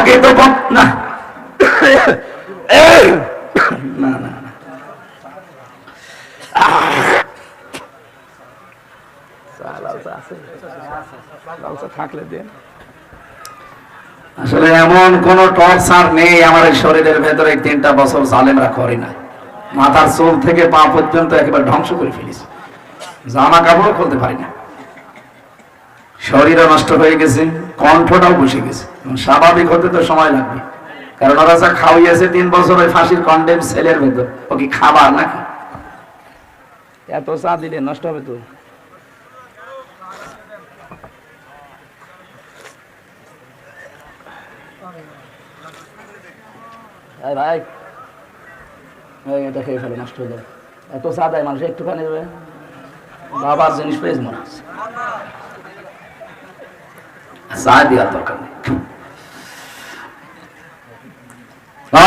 আগে তো না না না থাকলে দেন। আসলে এমন কোন টর্চার নেই আমার শরীরের ভেতরে 3টা বছর জালেমরা করে না। মাথার চুল থেকে পা পর্যন্ত একেবারে ধ্বংস করে ফেলিস, জামা কাপড়ও খুলতে পারি না, শরীরও নষ্ট হয়ে গেছে, কণ্ঠটাও বসে গেছে। স্বাভাবিক হতে তো সময় লাগবে, কারণ ওরা যা খাওয়াইছে 3 বছর ওই ফাঁসির কন্ডেম সেলের ভেতর, ও কি খাবার নাকি? এত চা দিলে নষ্ট হবে তো। ভাই এটা খেয়ে ফেলে, নষ্ট হয়ে যাবে। এত চা দেয় মানুষ, একটুখানি দেবে, বাবার জিনিস পেয়েছে মনে হচ্ছে, চা দেওয়ার দরকার নেই।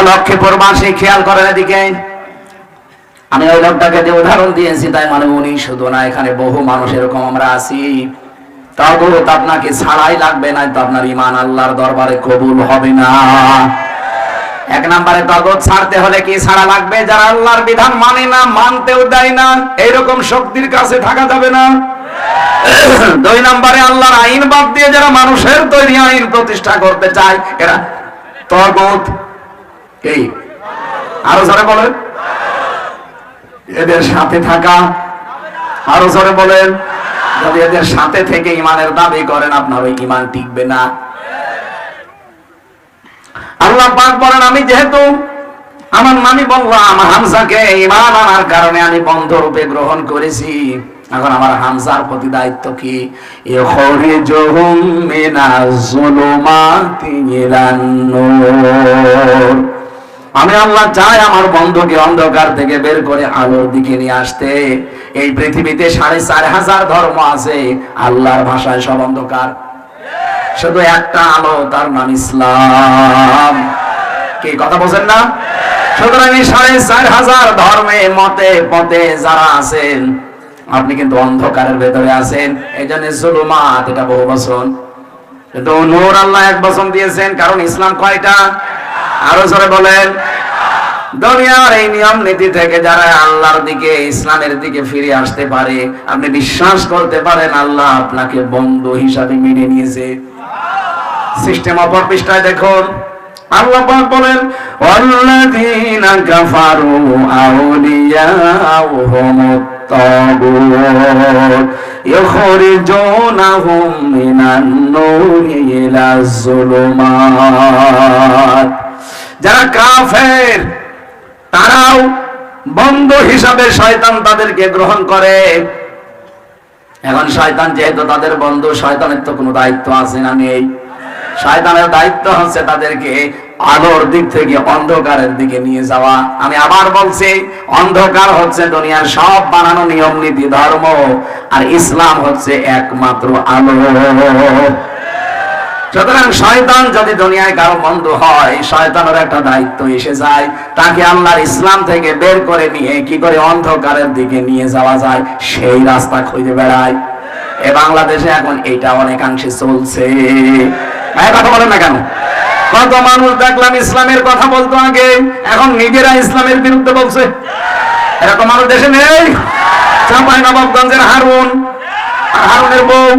লক্ষ্মীপুর মাসে খেয়াল করেন এদিকে, আমি ওই লোকটাকে যে উদাহরণ দিয়েছি তাই মানে উনি শুধু না, এখানে বহু মানুষ এরকম আমরা আছি। তাগুত আপনাকে ছাড়াই লাগবে না তো আপনার ঈমান আল্লাহর দরবারে কবুল হবে না। 1 নম্বরে তাগুত ছাড়তে হলে কি ছাড়া লাগবে? যারা আল্লাহর বিধান মানে না, মানতেও দেয় না, এইরকম শক্তির কাছে থাকা যাবে না। 2 নম্বরে আল্লাহর আইন বাদ দিয়ে যারা মানুষের তৈরি আইন প্রতিষ্ঠা করতে চায়, এরা তাগুত। এই আরো জোরে বলেন, এদের সাথে থাকা। আরো জোরে বলেন, যদি এদের সাথে থেকে ঈমানের দাবি করেন আপনার ওই ঈমান টিকবে না। আল্লাহ পাক বলেন, আমি যেহেতু আমার নামি বললাম হামজাকে ঈমান আনার কারণে আমি বন্ধুরূপে গ্রহণ করেছি, এখন আমার হামজার প্রতি দায়িত্ব কি? ইখরিজুহুম মিনাজ যুলুমাতি ইলান নূর। আমি আল্লাহ চাই আমার বন্ধুকে অন্ধকার থেকে বের করে আলোর দিকে নিয়ে আসতে। এই পৃথিবীতে 4,500 ধর্ম আছে, আল্লাহর ভাষায় সব অন্ধকার, শুধু একটা আলো, তার নাম ইসলাম। কি কথা বলছেন না? সুতরাং এই 4,500 ধর্মে মতে পথে যারা আছেন, আপনি কিন্তু অন্ধকারের ভেতরে আছেন। এই জন্য জুলুমাত এটা বহু বচন, কিন্তু নূর আল্লাহ 1 বচন দিয়েছেন, কারণ ইসলাম কয়টা? আরো জোরে বলেন। দুনিয়ার এই নিয়ম নীতি থেকে যারা আল্লাহর দিকে, ইসলামের দিকে ফিরে আসতে পারে, আপনি বিশ্বাস করতে পারেন আল্লাহ আপনাকে বন্ধু হিসাবে মেনে নিয়েছে। সিস্টেম অপর পৃষ্ঠায় দেখুন, আল্লাহ পাক বলেন, ওয়াল্লাযীনা কাফারু আউলিয়াউহুমুত তাগুত ইখরিজুনাহুম মিনান নূরি ইলাজ যুলুমাত। যারা কাফের তারাও বন্ধু হিসাবে শয়তান তাদেরকে গ্রহণ করে। এখন শয়তান যেহেতু তাদের বন্ধু, শয়তানের তো কোনো দায়িত্ব আছে না? নেই। শয়তানের দায়িত্ব হচ্ছে তাদেরকে আলোর দিক থেকে অন্ধকারের দিকে নিয়ে যাওয়া। আমি আবার বলছি, অন্ধকার হচ্ছে দুনিয়ার সব বানানো নিয়ম নীতি ধর্ম, আর ইসলাম হচ্ছে একমাত্র আলো। সুতরাং শয়তান যদি দুনিয়ায় কারো বন্ধু হয়, শয়তানের একটা দায়িত্ব এসে যায়, তাকে আল্লাহর ইসলাম থেকে বের করে নিয়ে কি করে অন্ধকারের দিকে নিয়ে যাওয়া যায় সেই রাস্তা খুঁজে বেড়ায়। এ বাংলাদেশে এখন এইটা অনেকাংশে চলছে। কথা বলেন না কেন? কত মানুষ দেখলাম ইসলামের কথা বলতো আগে, এখন নিজেরা ইসলামের বিরুদ্ধে বলছে। এরকম মানুষ দেশে নেই? চাঁপাইনবাবগঞ্জের হারুন আর হারুনের বউ,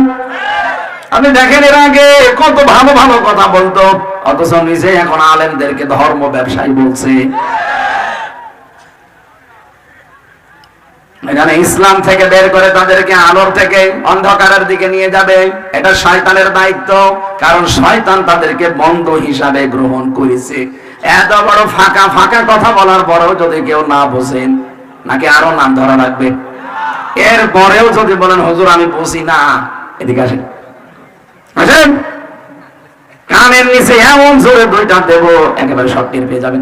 আপনি দেখেন এর আগে কত ভালো ভালো কথা বলতো, অথচ নিজে এখন আলেমদেরকে ধর্ম ব্যবসায়ী বলছে। এখানে ইসলাম থেকে বের করে তাদেরকে আলোর থেকে অন্ধকারের দিকে নিয়ে যাবে, এটা শয়তানের দায়িত্ব, কারণ শয়তান তাদেরকে বন্ধু হিসাবে গ্রহণ করেছে। এত বড় ফাঁকা ফাঁকা কথা বলার পরেও যদি কেউ না বোঝেন, নাকি আরো নাম ধরা লাগবে? এর পরেও যদি বলেন হুজুর আমি বুঝি না, এদিকে আসেন, আসেন, কানের নিচে এমন জোরে 2টা দেব একেবারে সব টের পেয়ে যাবেন।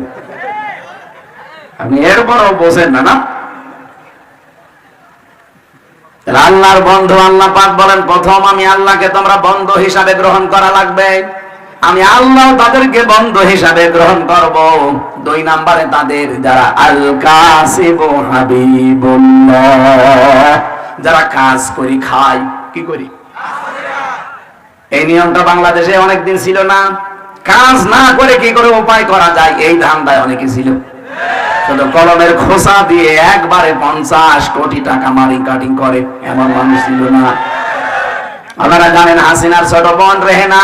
আপনি এরপরও বোঝেন না, না? আল্লাহর বন্ধু, আল্লাহ পাক বলেন প্রথম আমি আল্লাহকে তোমরা বন্ধু হিসাবে গ্রহণ করা লাগবে, আমি আল্লাহ তাদেরকে বন্ধু হিসাবে গ্রহণ করব। 2 নম্বরে তাদের যারা আল কাসিবু হাবিবুল্লাহ, যারা কাজ করি খায়, কি করি? এই নিয়মটা বাংলাদেশে অনেকদিন ছিল না, কাজ না করে কি করে উপায় করা যায় এই ধান্দায় অনেকে ছিল। শুধু কলমের খোসা দিয়ে একবারে 50 কোটি টাকা মারি কাটিং করে এমন মানুষ ছিল না। আপনারা জানেন হাসিনার ছোট বোন রেহেনা,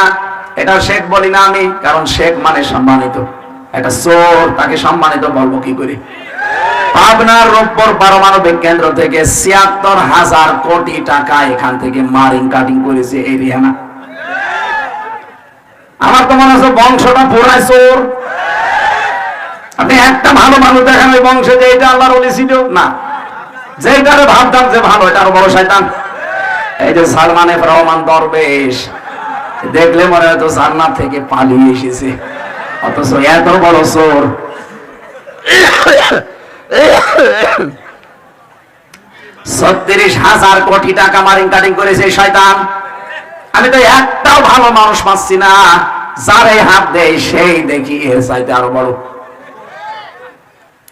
এটা শেখ বলি না আমি, কারণ শেখ মানে সম্মানিত। একটা চোর, তাকে সম্মানিত বলবো কি করে? পাবনার রূপপুর পারমাণবিক কেন্দ্র থেকে ৭৬,০০০ কোটি টাকা এখান থেকে মারিং কাটিং করেছে এই রেহেনা। আমার তো মনে হচ্ছে বংশটা পুরাই চোর। আপনি একটা ভালো মানুষ দেখেন ওই বংশে যে এটা আল্লাহর ওলি ছিল না, যেটারে ভাবতাম যে ভালো এটা আরো বড় শয়তান। এই যে সালমান এফ রহমান দরবেশ, দেখলে মনে হয়তো জান্নাত থেকে পালিয়ে এসেছে, অথচ এত বড় চোর। ৩৬,০০০ কোটি টাকা মারিং কাটিং করেছে শয়তান। আমি তো একটাও ভালো মানুষ পাচ্ছি না, যারে হাত দেয় সেই দেখি এর চাইতে আরো বড়।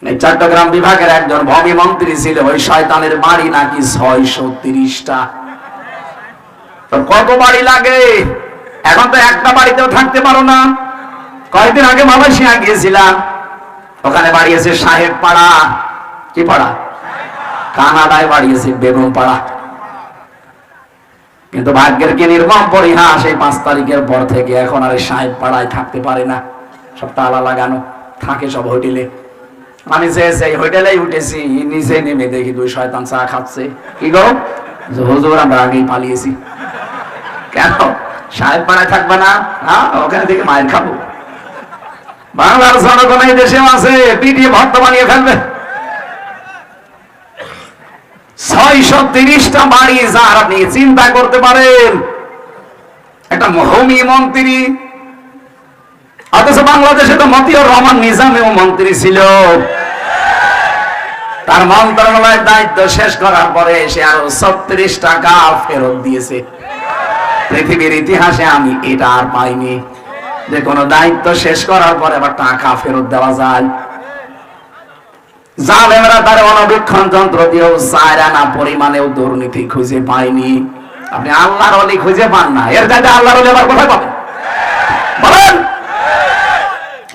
এই চট্টগ্রাম বিভাগের একজন ভূমি মন্ত্রী ছিল, ওই শয়তানের বাড়ি নাকি ৬৩০টা। তো কত বাড়ি লাগে? এখন তো একটা বাড়িতেও থাকতে পারো না। কয়েকদিন আগে মালয়েশিয়া গিয়েছিলাম, ওখানে বাড়িয়েছে সাহেব পাড়া। কি পাড়া? কানাডায় বাড়িয়েছে বেগম পাড়া। কিন্তু ভাগ্যের কি নির্মম পরিহাস, এই ৫ তারিখের পর থেকে এখন আর সাহেব পাড়ায় থাকতে পারে না, সব তালা লাগানো, থাকে সব হোটেলে। আমি সেই হোটেলেই উঠেছি, নিচে নেমে দেখি ২ শয়তান চা খাচ্ছে। কি গো হুজুর, আমরা আগেই পালিয়েছি। কেন সাহেব পাড়ায় থাকবে না? ওখানে থেকে মায়ের খাবো। বাংলার জনগণ এই দেশেও আছে, পিটিয়ে ভক্ত বানিয়ে ফেলবে। ৬৩০টা বাড়ি, যার আপনি চিন্তা করতে পারেন। একটা ভূমি মন্ত্রী, অথচ বাংলাদেশে তো মতিউর রহমান নিজামেও মন্ত্রী ছিল। তার মন্ত্রণালয়ের দায়িত্ব শেষ করার পরে সে আরো ৩৬ টাকা ফেরত দিয়েছে। পৃথিবীর ইতিহাসে আমি এটা আর পাইনি যে কোনো দায়িত্ব শেষ করার পরে আবার টাকা ফেরত দেওয়া যায়। জালেমরা তার অনবীক্ষণ যন্ত্র দিয়েও ৪ আনা পরিমাণেও দুর্নীতি খুঁজে পায়নি। আপনি আল্লাহর ওলি খুঁজে পান না, এর চাইতে আল্লাহর ওলি আবার কোথায় পাবেন বলেন?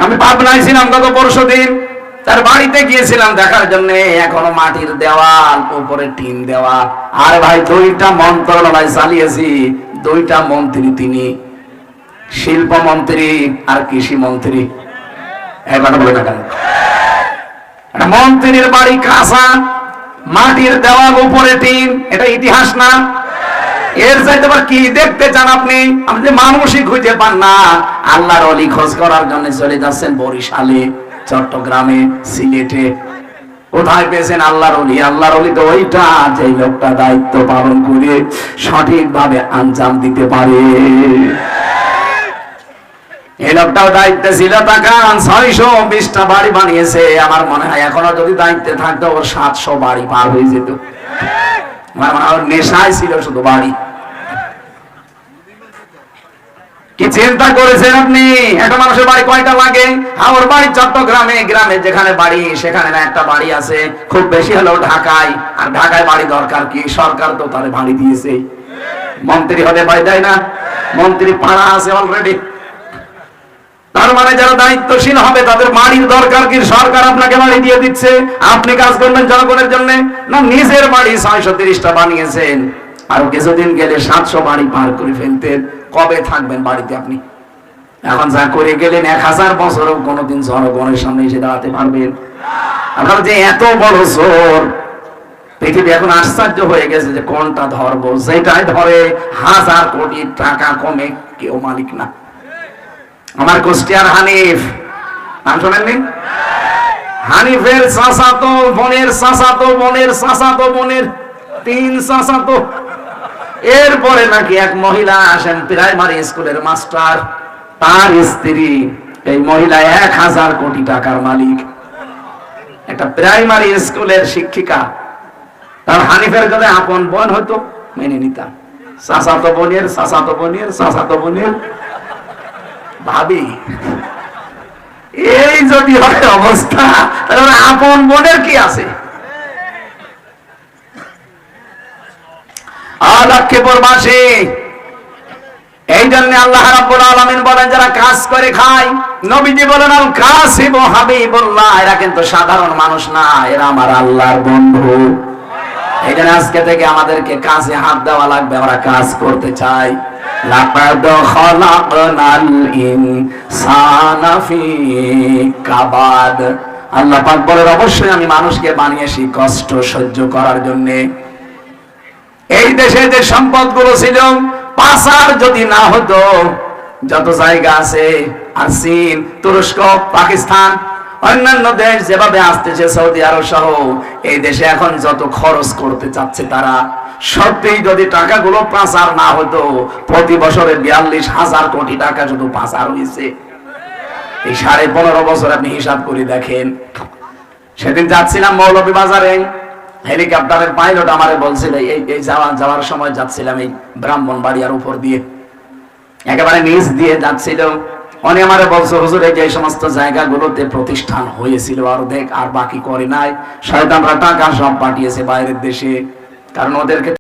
আমি পাবনায় ছিলাম গত পরশুদিন, তার বাড়িতে গিয়েছিলাম দেখার জন্য। এখনো মাটির দেওয়াল, উপরে টিন দেওয়া। আর ভাই ২টা মন্ত্রণালয় চালিয়েছি, ২টা মন্ত্রী তিনি, শিল্পমন্ত্রী আর কৃষি মন্ত্রী। এবার বলে না কেন? মন্ত্রীর বাড়ি কাঁচা, মাটির দেওয়াল, উপরে টিন, এটা ইতিহাস না? এর চাইতে আবার কি দেখতে চান আপনি? আপনি মানুষই খুঁজে পান না। আল্লাহর ওলি খোঁজ করার জন্য চলে যাচ্ছেন বরিশালে, চট্টগ্রামে, সিলেটে। কোথায় পেয়েছেন আল্লাহর ওলি? আল্লাহর ওলি তো ওইটা, যে লোকটা দায়িত্ব পালন করে সঠিকভাবে আঞ্জাম দিতে পারে। এই লোকটাও দায়িত্বে ছিল, তাকান ৬২০টা বাড়ি বানিয়েছে। আমার মনে হয় এখনো যদি দায়িত্বে থাকতো ওর ৭০০ বাড়ি পার হয়ে যেত। আমার মনে হয় নেশায় ছিল শুধু বাড়ি। কি চিন্তা করেছেন আপনি? একটা মানুষের বাড়ি কয়টা লাগে? আমার বাড়ি চট্টগ্রামে, গ্রামে যেখানে বাড়ি সেখানে না একটা বাড়ি আছে, খুব বেশি হলেও ঢাকায়। আর ঢাকায় বাড়ি দরকার কি? সরকার তো তার বাড়ি দিয়েছে। মন্ত্রী হলে বাড়ি দেয় না? মন্ত্রী পাড়া আছে অলরেডি। তার মানে যারা দায়িত্বশীল হবে তাদের বাড়ির দরকার কি? সরকার আপনাকে বাড়ি দিয়ে দিচ্ছে, আপনি কাজ করবেন জনগণের জন্য না? নিজের বাড়ি ৬৩০টা বানিয়েছেন, আর কিছুদিন গেলে ৭০০ বাড়ি পার করে ফেলতেন। কবে থাকবেন বাড়িতে আপনি? এখন যা করে গেলেন ১০০০ বছরও কোনোদিন জনগণের সামনে এসে দাঁড়াতে পারবেন? আপনারা যে এত বড় চোর, পৃথিবী এখন আশ্চর্য হয়ে গেছে যে কোনটা ধরবো। যেটাই ধরে ১০০০ কোটি টাকা কমে কেউ মালিক না। আমার কুষ্টিয়ার হানিফ, নাম শোনেননি? হানিফের চাচাতো বোনের চাচাতো বোনের চাচাতো বোনের ৩ চাচাতো। এরপরে নাকি এক মহিলা আসেন, প্রাইমারি স্কুলের মাস্টার, তার স্ত্রী। এই মহিলা ১০০০ কোটি টাকার মালিক, একটা প্রাইমারি স্কুলের শিক্ষিকা। তার হানিফের যদি আপন বোন হতো মেনে নিতাম। চাচাতো বোনের চাচাতো বোনের চাচাতো বোনের ভাবি, এই যদি হয় অবস্থা, তাহলে আপন বোনের কি আছে? লক্ষ্মীপুরবাসী, এই জন্য আল্লাহ রাব্বুল আলামিন বলেন যারা কাজ করে খায়, নবীজি বলেন আল কাসিবু হাবিবুল্লাহ, এরা কিন্তু সাধারণ মানুষ না, এরা আমার আল্লাহর বন্ধু। এই জন্য আজকে থেকে আমাদেরকে কাজে হাত দেওয়া লাগবে, আমরা কাজ করতে চাই। লাকাদ খালাকনাল ইনসানা ফি কাবাদ, আল্লাহ পাক বলেন অবশ্যই আমি মানুষকে বানিয়েছি কষ্ট সহ্য করার জন্য। এই দেশে যে সম্পদগুলো ছিল, পাচার যদি না হতো, যত জায়গা আছে আর চীন, তুরস্ক, পাকিস্তান, অন্যান্য দেশ যেভাবে আসতেছে, সৌদি আরব সহ, এই দেশে এখন যত খরচ করতে চাচ্ছে তারা, সত্যিই যদি টাকাগুলো পাচার না হতো, প্রতি বছরে 42,000 কোটি টাকা শুধু পাচার হয়েছে। এই 15.5 বছর আপনি হিসাব করে দেখেন। সেদিন যাচ্ছিলাম মৌলভীবাজারে, হেলিকপ্টারের পাইলট আমারে বলছিল, এই যাওয়ার সময় যাচ্ছিলাম এই ব্রাহ্মণবাড়িয়ার উপর দিয়ে, একেবারে নিচ দিয়ে যাচ্ছিল। উনি আমারে বলছে হুজুর এই যে সমস্ত জায়গাগুলোতে প্রতিষ্ঠান হয়েছিল অর্ধেক আর বাকি করে নাই, শয়তানরা টাকা সব পাঠিয়েছে বাইরের দেশে, কারণ ওদেরকে